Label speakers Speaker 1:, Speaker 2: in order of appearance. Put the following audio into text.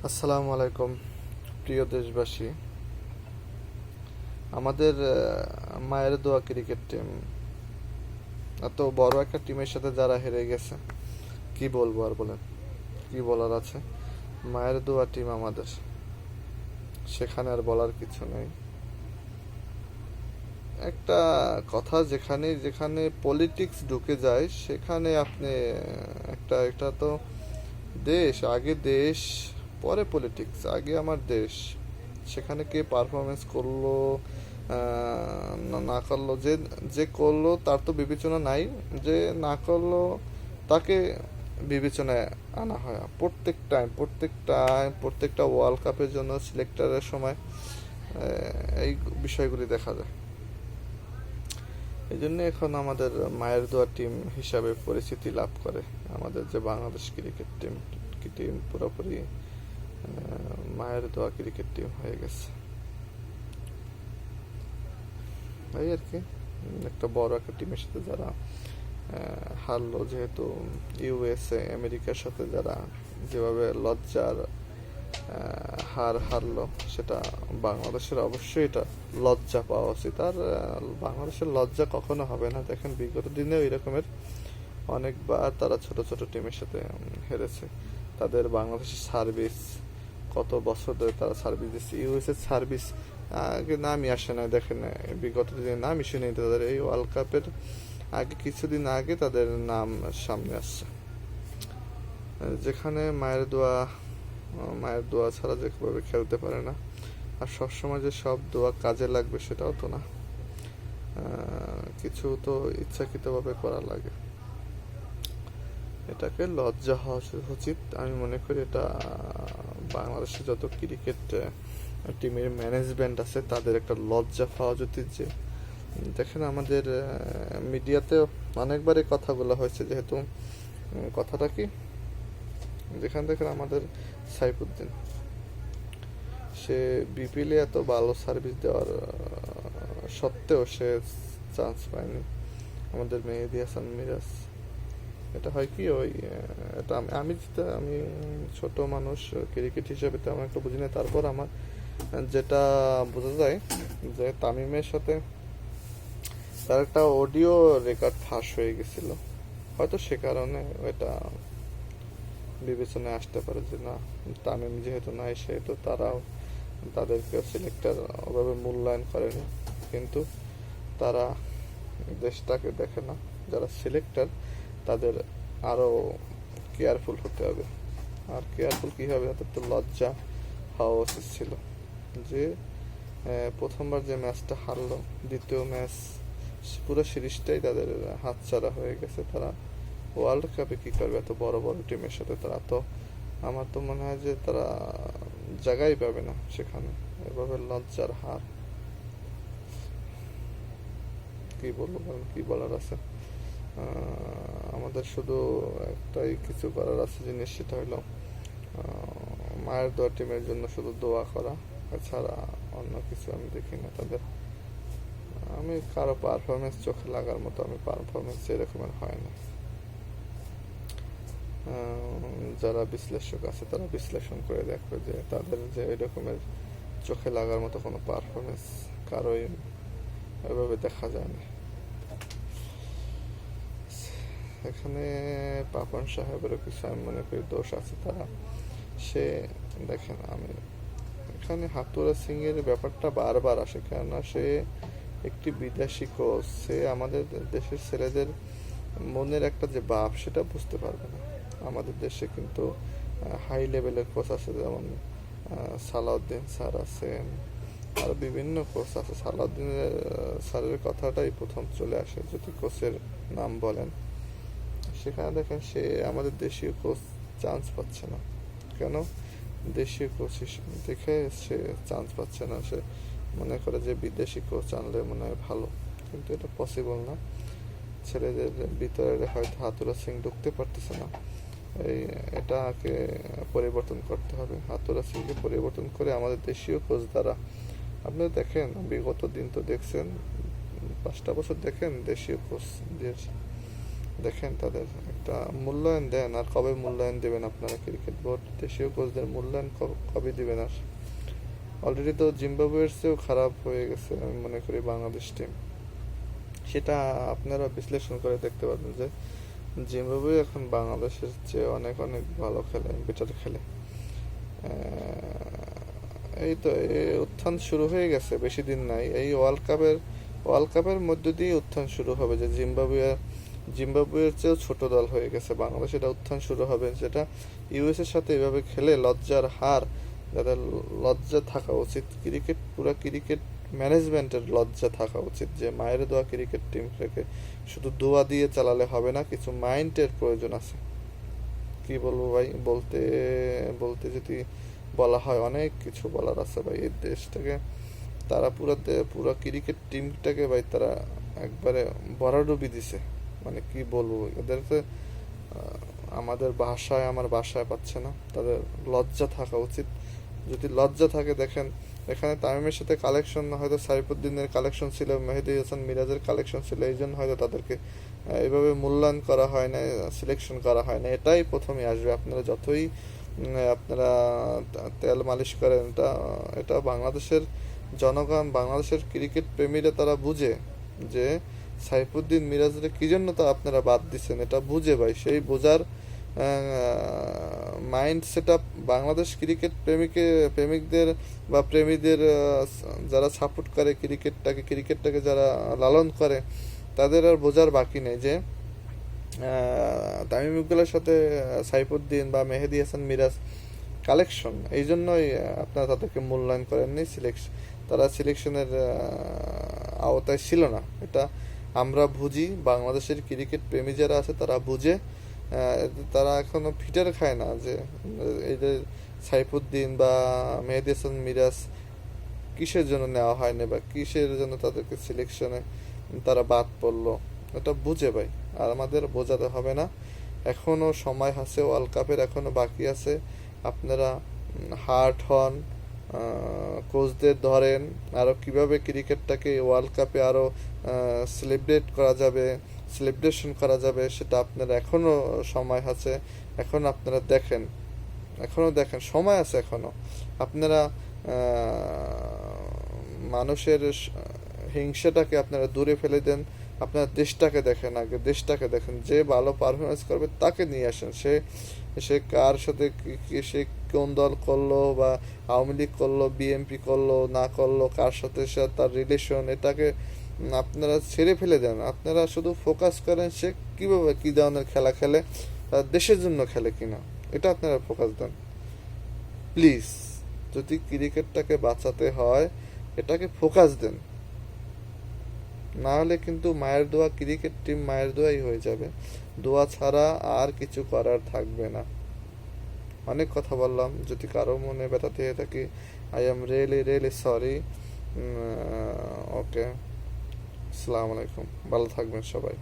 Speaker 1: আসসালামু আলাইকুম প্রিয় দেশবাসী। আমাদের মায়ের দোয়া ক্রিকেট টিম এত বড় একটা টিমের সাথে যারা হেরে গেছে, কি বলবো আর বলেন, কি বলার আছে। মায়ের দোয়া টিম আমাদের, সেখানে আর বলার কিছু নেই। একটা কথা, যেখানে যেখানে পলিটিক্স ঢুকে যায় সেখানে আপনি একটা একটা তো দেশ, আগে দেশ পরে পলিটিক্স, আগে আমার দেশ। সেখানে কে পারফরমেন্স করলো না না করলো, যে যে করলো তার তো বিবেচনা নাই, যে না করলো তাকে বিবেচনায় আনা হয় প্রত্যেকটা ওয়ার্ল্ড কাপের জন্য সিলেক্টরের সময় এই বিষয়গুলি দেখা যায়। এই জন্য এখন আমাদের মায়ের দোয়া টিম হিসাবে পরিচিতি লাভ করে আমাদের যে বাংলাদেশ ক্রিকেট টিম। টিম পুরোপুরি মায়ের দোয়া ক্রিকেট টিম হয়ে গেছে, এই আর কি। একটা বড় একটা টিমের সাথে যারা হারলো, যেহেতু ইউএসএ আমেরিকার সাথে যারা যেভাবে লজ্জার হারলো, সেটা বাংলাদেশের অবশ্যই এটা লজ্জা পাওয়া উচিত। আর বাংলাদেশের লজ্জা কখনো হবে না। দেখেন বিগত দিনে ওই রকমের অনেকবার তারা ছোট ছোট টিমের সাথে হেরেছে। তাদের বাংলাদেশের সার্ভিস কত বছর ধরে তারা সার্ভিস দিচ্ছে। ইউএসএ সার্ভিস আগে নামই আসে না। দেখেন বিগত দিনে নামই শুনে, তাদের এই ওয়ার্ল্ড কাপের আগে কিছুদিন আগে তাদের নাম সামনে আসছে। যেখানে মায়ের দোয়া ছাড়া যেভাবে খেলতে পারে না। আর সবসময় যে সব দোয়া কাজে লাগবে সেটাও তো না, কিছু তো ইচ্ছাকৃতভাবে করা লাগে। এটাকে লজ্জা হওয়া উচিত আমি মনে করি। এটা বাংলাদেশে যত ক্রিকেট টিমের ম্যানেজমেন্ট আছে তাদের একটা লজ্জা পাওয়া উচিত। যে দেখেন আমাদের মিডিয়াতে অনেকবার এই কথাগুলো হয়েছে, যেহেতু কথাটা কি, যেখানে দেখেন আমাদের সাইফুদ্দিন, সে বিপিএলে এত ভালো সার্ভিস দেওয়ার সত্ত্বেও সে চান্স পায়নি। আমাদের মেহেদী হাসান মিরাজ, এটা হয় কি, ওই এটা আমি ছোট মানুষ, ক্রিকেট হিসেবে তেমন একটা বুঝি না। তারপর আমার যেটা বোঝা যায় যে তামিমের সাথে তার একটা অডিও রেকর্ড ফাঁস হয়ে গেছিল, হয়তো সে কারণে এটা বিবেচনায় আসতে পারে যে না, তামিম যেহেতু নাই সেহেতু তারাও তাদেরকে সিলেক্টর ওভাবে মূল্যায়ন করেনি। কিন্তু তারা দেশটাকে দেখে না। যারা সিলেক্টর তাদের আরও কেয়ারফুল হতে হবে। আর কেয়ারফুল কী হবে, তাদের তো লজ্জা হওয়া উচিত ছিল যে প্রথমবার যে ম্যাচটা হারলো, দ্বিতীয় ম্যাচ পুরো সিরিজটাই তাদের হাতছাড়া হয়ে গেছে। তারা ওয়ার্ল্ড কাপে কী করবে এত বড় বড় টিমের সাথে? তারা তো, আমার তো মনে হয় যে তারা জায়গাই পাবে না সেখানে। এভাবে লজ্জার হার, কি বলবো, কি বলার আছে। আমাদের শুধু একটাই কিছু করার আছে জিনিস, সেটা হলো মায়ের দোয়া টিমের জন্য শুধু দোয়া করা, এছাড়া অন্য কিছু আমি দেখি না তাদের। আমি কারো পারফরমেন্স চোখে লাগার মতো আমি পারফরমেন্স এরকমের হয় না। যারা বিশ্লেষক আছে তারা বিশ্লেষণ করে দেখবে যে তাদের যে ওই রকমের চোখে লাগার মতো কোনো পারফরমেন্স কারোই এভাবে দেখা যায় না। এখানে পাপন সাহেবেরও কিছু আমি মনে করি দোষ আছে। সে দেখেন, আমি এখানে হাতুড়া সিং এর ব্যাপারটা বারবার আসে, কেননা সে একটি বিদেশি কোচ। সে আমাদের দেশের ছেলেদের মনের একটা যে ভাব সেটা বুঝতে পারবে না। আমাদের দেশে কিন্তু হাই লেভেলের কোচ আছে, যেমন সালাউদ্দিন স্যার আছেন, আর বিভিন্ন কোচ আছে। সালাউদ্দিনের স্যারের কথাটাই প্রথম চলে আসে যদি কোচের নাম বলেন। সেখানে দেখেন সে আমাদের দেশীয় কোচ চান্স পাচ্ছে না। কেন? দেশীয় কোচ দেখে সে চান্স পাচ্ছে না। সে মনে করে যে বিদেশি কোচ আনলে মনে হয় ভালো, কিন্তু এটা পসিবল না। ছেলেদের ভিতরে হয়তো হাতুড়া সিং ঢুকতে পারতেছে না। এটাকে পরিবর্তন করতে হবে। হাতুড়া সিংকে পরিবর্তন করে আমাদের দেশীয় কোচ দ্বারা, আপনি দেখেন বিগত দিন তো দেখছেন, 5টা বছর দেখেন দেশীয় কোচ দেখেন তাদের একটা মূল্যায়ন দেন। আর কবে মূল্যায়ন দেবেন আপনারা? ক্রিকেট বোর্ড দেশীয় কোচদের মূল্যায়ন কবে দিবেন? আর অলরেডি তো জিম্বাবুয়ের চেয়েও খারাপ হয়ে গেছে আমি মনে করি বাংলাদেশ টিম। সেটা আপনারা বিশ্লেষণ করে দেখতে পারবেন যে জিম্বাবুয়ে এখন বাংলাদেশের চেয়ে অনেক অনেক ভালো খেলে, বেটার খেলে। এই তো এই উত্থান শুরু হয়ে গেছে, বেশি দিন নাই। এই ওয়ার্ল্ড কাপের মধ্য দিয়ে উত্থান শুরু হবে যে জিম্বাবুয়ের চেয়েও ছোট দল হয়ে গেছে বাংলাদেশ, এটা উত্থান শুরু হবে। যেটা ইউএস এর সাথে এভাবে খেলে লজ্জার হার, যাদের লজ্জা থাকা উচিত, পুরা ক্রিকেট ম্যানেজমেন্টের লজ্জা থাকা উচিত যে মায়ের দোয়া ক্রিকেট টিম থেকে শুধু দোয়া দিয়ে চালালে হবে না, কিছু মাইন্ডের প্রয়োজন আছে। কি বলবো ভাই, বলতে বলতে যদি বলা হয় অনেক কিছু বলার আছে ভাই। এই দেশটাকে তারা পুরা ক্রিকেট টিমটাকে ভাই তারা একবারে ভরাডুবি দিছে। মানে কি বলবো, এদেরকে আমার ভাষায় পাচ্ছে না। তাদের লজ্জা থাকা উচিত। যদি লজ্জা থাকে, দেখেন এখানে তামিমের সাথে কালেকশন হয়তো সাইফুদ্দিনের কালেকশন ছিল, মেহেদী হাসান মিরাজের কালেকশন ছিল, এই জন্য হয়তো তাদেরকে এইভাবে মূল্যায়ন করা হয় না, সিলেকশন করা হয় না। এটাই প্রথমে আসবে। আপনারা যতই আপনারা তেল মালিশ করেন, এটা এটা বাংলাদেশের জনগণ, বাংলাদেশের ক্রিকেট প্রেমীরা তারা বুঝে যে সাইফুদ্দিন মিরাজের কি জন্য তা আপনারা বাদ দিচ্ছেন, এটা বুঝে ভাই। সেই বোঝার মাইন্ড সেট আপ বাংলাদেশ প্রেমিকদের বা প্রেমীদের যারা সাপোর্ট করে ক্রিকেটটাকে যারা লালন করে, তাদের আর বোঝার বাকি নেই যে তামিম ইকবালের সাথে সাইফুদ্দিন বা মেহেদী হাসান মিরাজ কালেকশন, এই জন্যই আপনারা তাদেরকে মূল্যায়ন করেননি। তারা সিলেকশনের আওতায় ছিল না। এটা আমরা বুঝি, বাংলাদেশের ক্রিকেট প্রেমী যারা আছে তারা বুঝে। তারা এখনো ফিটার খায় না যে এই যে সাইফুদ্দিন বা মেহেদী হাসান মিরাজ কিসের জন্য নেওয়া হয়নি বা কিসের জন্য তাদেরকে সিলেকশনে তারা বাদ পড়লো, এটা বুঝে ভাই। আর আমাদের বোঝাতে হবে না, এখনো সময় আছে, ওয়ার্ল্ড কাপের এখনো বাকি আছে। আপনারা হার্ট হন, কোচদের ধরেন, আরও কিভাবে ক্রিকেটটাকে ওয়ার্ল্ড কাপে আরও সেলিব্রেশন করা যাবে সেটা আপনারা এখনো সময় আছে। এখন আপনারা দেখেন, সময় আছে এখনো। আপনারা মানুষের হিংসাটাকে আপনারা দূরে ফেলে দেন। আপনার দেশটাকে দেখেন, আগে দেশটাকে দেখেন। যে ভালো পারফরমেন্স করবে তাকে নিয়ে আসেন। সে কার সাথে সে কোন দল করলো, বা আওয়ামী লীগ করলো, বিএনপি করলো না করলো, কার সাথে সে তার রিলেশন, এটাকে আপনারা ছেড়ে ফেলে দেন। আপনারা শুধু ফোকাস করেন সে কীভাবে কী ধরনের খেলা খেলে, দেশের জন্য খেলে কিনা, এটা আপনারা ফোকাস দেন প্লিজ। যদি ক্রিকেটটাকে বাঁচাতে হয় এটাকে ফোকাস দেন, না হলে কিন্তু মায়ের দোয়া ক্রিকেট টিম মায়ের দোয়াই হয়ে যাবে। দোয়া ছাড়া আর কিছু করার থাকবে না। অনেক কথা বললাম, যদি কারো মনে ব্যথা থেকে থাকি, আই এম রিয়েলি সরি। ওকে, আসসালামু আলাইকুম, ভালো থাকবেন সবাই।